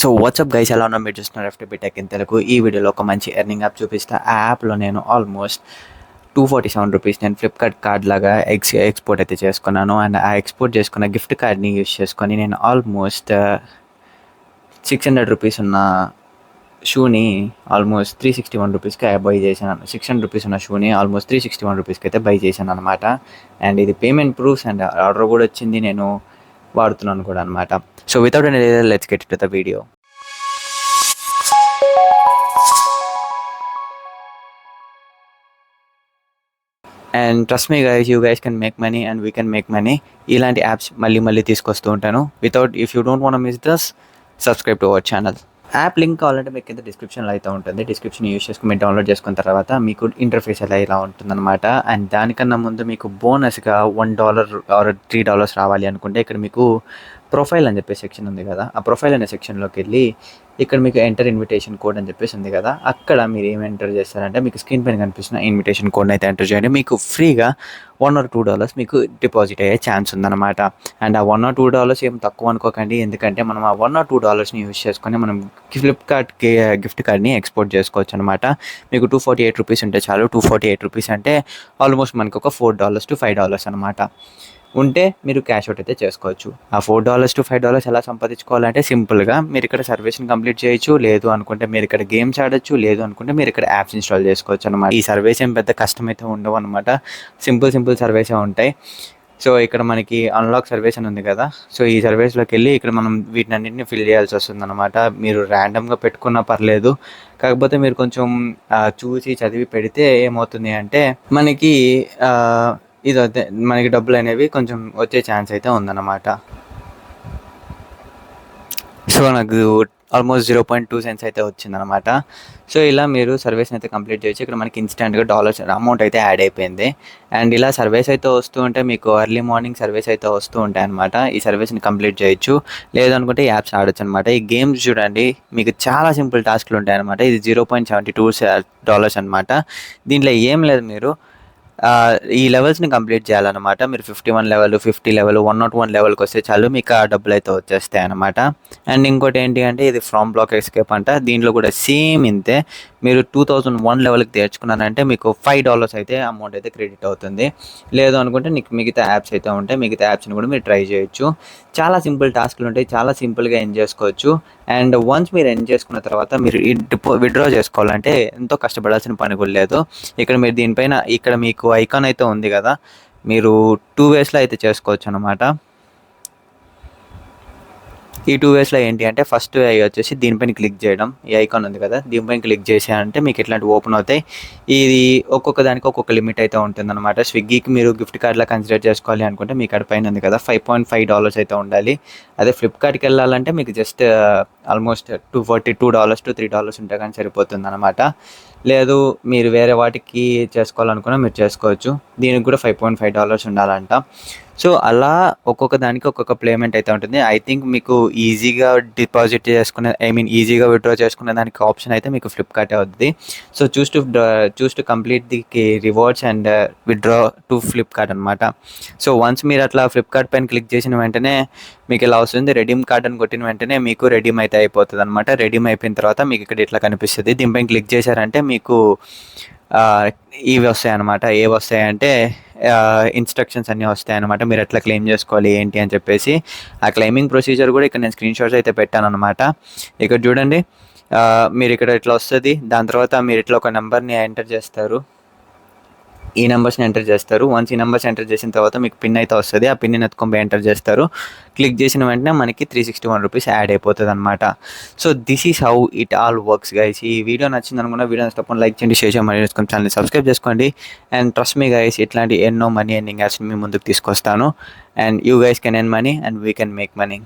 So WhatsApp guys, ఎలా ఉన్నా మీరు చూస్తున్నారు ఎఫ్టీపీ టెక్ ఇన్ తెలుగు. ఈ వీడియోలో ఒక మంచి ఎర్నింగ్ యాప్ చూపిస్తా. ఆ యాప్లో నేను ఆల్మోస్ట్ ₹247 నేను ఫ్లిప్కార్ట్ కార్డ్ లాగా ఎక్స్పోర్ట్ అయితే చేసుకున్నాను. అండ్ ఆ ఎక్స్పోర్ట్ చేసుకున్న గిఫ్ట్ కార్డ్ని యూస్ చేసుకొని నేను ఆల్మోస్ట్ ₹600 ఉన్న షూని ఆల్మోస్ట్ ₹361కి బై చేశాను. ₹600 ఉన్న షూని ఆల్మోస్ట్ ₹361కి అయితే బై చేశాను అనమాట. అండ్ ఇది పేమెంట్ ప్రూఫ్స్ అండ్ ఆర్డర్ కూడా వచ్చింది, నేను వాడుతున్నాను కూడా అనమాట. So without any delay, let's get to the video. And trust me guys, you guys can make money and we can make money. ఇలాంటి యాప్స్ మళ్ళీ తీసుకొస్తూ ఉంటాను. If you don't want miss this, subscribe to our channel. App link కావాలంటే మీకు కింద డిస్క్రిప్షన్లో అయితే ఉంటుంది. డిస్క్రిప్షన్ యూస్ చేసుకుని మీరు డౌన్లోడ్ చేసుకున్న తర్వాత మీకు ఇంటర్ఫేస్ ఇలా ఉంటుందన్నమాట. అండ్ దానికన్నా ముందు మీకు బోనస్గా $1 ఆర్ $3 రావాలి అనుకుంటే ఇక్కడ మీకు ప్రొఫైల్ అని చెప్పే సెక్షన్ ఉంది కదా, ఆ ప్రొఫైల్ అనే సెక్షన్లోకి వెళ్ళి ఇక్కడ మీకు ఎంటర్ ఇన్విటేషన్ కోడ్ అని చెప్పేసి ఉంది కదా, అక్కడ మీరు ఏమి ఎంటర్ చేస్తారంటే మీకు స్క్రీన్ పైన కనిపిస్తున్న ఇన్విటేషన్ కోడ్ని అయితే ఎంటర్ చేయండి. మీకు ఫ్రీగా $1 or $2 మీకు డిపాజిట్ అయ్యే ఛాన్స్ ఉందన్నమాట. అండ్ ఆ $1 or $2 ఏం తక్కువ అనుకోకండి, ఎందుకంటే మనం ఆ $1 or $2ని యూజ్ చేసుకొని మనం ఫ్లిప్కార్ట్కి గిఫ్ట్ కార్డ్ని ఎక్స్పోర్ట్ చేసుకోవచ్చు అనమాట. మీకు ₹248 ఉంటే చాలు. ₹248 అంటే ఆల్మోస్ట్ మనకు ఒక $4 to $5 అనమాట ఉంటే మీరు క్యాష్ అవుట్ అయితే చేసుకోవచ్చు. ఆ $4 to $5 ఎలా సంపాదించుకోవాలంటే సింపుల్గా మీరు ఇక్కడ సర్వీస్ని కంప్లీట్ చేయొచ్చు, లేదు అనుకుంటే మీరు ఇక్కడ గేమ్స్ ఆడొచ్చు, లేదు అనుకుంటే మీరు ఇక్కడ యాప్స్ ఇన్స్టాల్ చేసుకోవచ్చు అనమాట. ఈ సర్వీస్ ఏం పెద్ద కష్టం అయితే ఉండవు అనమాట, సింపుల్ సర్వీసే ఉంటాయి. సో ఇక్కడ మనకి అన్లాక్ సర్వీస్ అని ఉంది కదా, సో ఈ సర్వీస్లోకి వెళ్ళి ఇక్కడ మనం వీటిని అన్నింటినీ ఫిల్ చేయాల్సి వస్తుంది అనమాట. మీరు ర్యాండమ్గా పెట్టుకున్నా పర్లేదు, కాకపోతే మీరు కొంచెం చూసి చదివి పెడితే ఏమవుతుంది అంటే మనకి మనకి డబ్బులు అనేవి కొంచెం వచ్చే ఛాన్స్ అయితే ఉందన్నమాట. సో నాకు ఆల్మోస్ట్ 0.2 cents అయితే వచ్చిందనమాట. సో ఇలా మీరు సర్వీస్ని అయితే కంప్లీట్ చేయొచ్చు. ఇక్కడ మనకి ఇన్స్టెంట్గా డాలర్స్ అమౌంట్ అయితే యాడ్ అయిపోయింది. అండ్ ఇలా సర్వీస్ అయితే వస్తూ ఉంటే మీకు ఎర్లీ మార్నింగ్ సర్వీస్ అయితే వస్తూ ఉంటాయి అనమాట. ఈ సర్వీస్ని కంప్లీట్ చేయొచ్చు, లేదనుకుంటే యాప్స్ ఆడొచ్చు అనమాట. ఈ గేమ్స్ చూడండి, మీకు చాలా సింపుల్ టాస్క్లు ఉంటాయి అనమాట. ఇది $0.72 అనమాట. దీంట్లో ఏం లేదు, మీరు ఈ లెవెల్స్ని కంప్లీట్ చేయాలన్నమాట. మీరు 51 లెవెల్, 50 లెవెల్, 101 లెవెల్కి వస్తే చాలు మీకు ఆ డబ్బులు అయితే వచ్చేస్తాయి అనమాట. అండ్ ఇంకోటి ఏంటి అంటే ఇది ఫ్రమ్ బ్లాక్ ఎస్కేప్ అంట. దీంట్లో కూడా సేమ్ ఇంతే, మీరు 2001 లెవెల్కి తెచ్చుకున్నారంటే మీకు $5 అయితే అమౌంట్ అయితే క్రెడిట్ అవుతుంది. లేదు అనుకుంటే నీకు మిగతా యాప్స్ అయితే ఉంటాయి, మిగతా యాప్స్ని కూడా మీరు ట్రై చేయొచ్చు. చాలా సింపుల్ టాస్క్లు ఉంటాయి, చాలా సింపుల్గా ఎండ్ చేసుకోవచ్చు. అండ్ వన్స్ మీరు ఎండ్ చేసుకున్న తర్వాత మీరు విత్డ్రా చేసుకోవాలంటే ఎంతో కష్టపడాల్సిన పని కూడా లేదు. ఇక్కడ మీరు దీనిపైన ఇక్కడ మీకు ఐకాన్ అయితే ఉంది కదా, మీరు 2 waysలో అయితే చేసుకోవచ్చు అనమాట. ఈ 2 waysలో ఏంటి అంటే ఫస్ట్ వే వచ్చేసి దీనిపైన క్లిక్ చేయడం, ఈ ఐకాన్ ఉంది కదా దీనిపైన క్లిక్ చేసారంటే మీకు ఇట్లాంటివి ఓపెన్ అవుతాయి. ఇది ఒక్కొక్క దానికి ఒక్కొక్క లిమిట్ అయితే ఉంటుందన్నమాట. స్విగ్గీకి మీరు గిఫ్ట్ కార్డ్లా కన్సిడర్ చేసుకోవాలి అనుకుంటే మీకు అక్కడ పైన ఉంది కదా $5.5 అయితే ఉండాలి. అదే ఫ్లిప్కార్ట్కి వెళ్ళాలంటే మీకు జస్ట్ ఆల్మోస్ట్ $242 to $3 ఉంటే కానీ సరిపోతుంది అనమాట. లేదు మీరు వేరే వాటికి చేసుకోవాలనుకున్నా మీరు చేసుకోవచ్చు. దీనికి కూడా $5.5 ఉండాలంట. సో అలా ఒక్కొక్క దానికి ఒక్కొక్క పేమెంట్ అయితే ఉంటుంది. ఐ థింక్ మీకు ఈజీగా డిపాజిట్ చేసుకునే ఈజీగా విత్డ్రా చేసుకునే దానికి ఆప్షన్ అయితే మీకు ఫ్లిప్కార్టే అవుతుంది. So choose to complete the rewards and withdraw to Flipkart అనమాట. సో వన్స్ మీరు అట్లా ఫ్లిప్కార్ట్ పైన క్లిక్ చేసిన వెంటనే మీకు ఇలా వస్తుంది, రెడీమ్ కార్డ్ అని కొట్టిన వెంటనే మీకు రెడీమ్ అయితే అయిపోతుంది అనమాట. రెడీమ్ అయిపోయిన తర్వాత మీకు ఇక్కడ ఇట్లా కనిపిస్తుంది. దీనిపైన క్లిక్ చేశారంటే మీకు ఇవి వస్తాయి అనమాట. ఏవి వస్తాయంటే ఇన్స్ట్రక్షన్స్ అన్నీ వస్తాయి అనమాట, మీరు ఎట్లా క్లెయిమ్ చేసుకోవాలి ఏంటి అని చెప్పేసి. ఆ క్లెయిమింగ్ ప్రొసీజర్ కూడా ఇక్కడ నేను స్క్రీన్ షాట్స్ అయితే పెట్టాను అనమాట. ఇక్కడ చూడండి, మీరు ఇక్కడ ఇట్లా వస్తుంది. దాని తర్వాత మీరు ఇట్లా ఒక నెంబర్ని ఎంటర్ చేస్తారు, ఈ నెంబర్స్ని ఎంటర్ చేస్తారు. వన్స్ ఈ నెంబర్స్ ఎంటర్ చేసిన తర్వాత మీకు పిన్ అయితే వస్తుంది, ఆ పిన్ని ఎత్తుకొని ఎంటర్ చేస్తారు. క్లిక్ చేసిన వెంటనే మనకి ₹361 యాడ్ అయిపోతుంది అనమాట. So this is how it all works guys. ఈ వీడియో నచ్చింది అనుకున్న వీడియో తప్పకుండా లైక్ చేయండి, షేర్ చేయండి, ఛానల్ని సబ్స్క్రైబ్ చేసుకోండి. అండ్ ట్రస్ట్ మీ గైస్, ఇట్లాంటి ఎన్నో మనీ ఎర్నింగ్ యాప్స్ మీ ముందుకు తీసుకొస్తాను. And you guys can earn money and we can make money.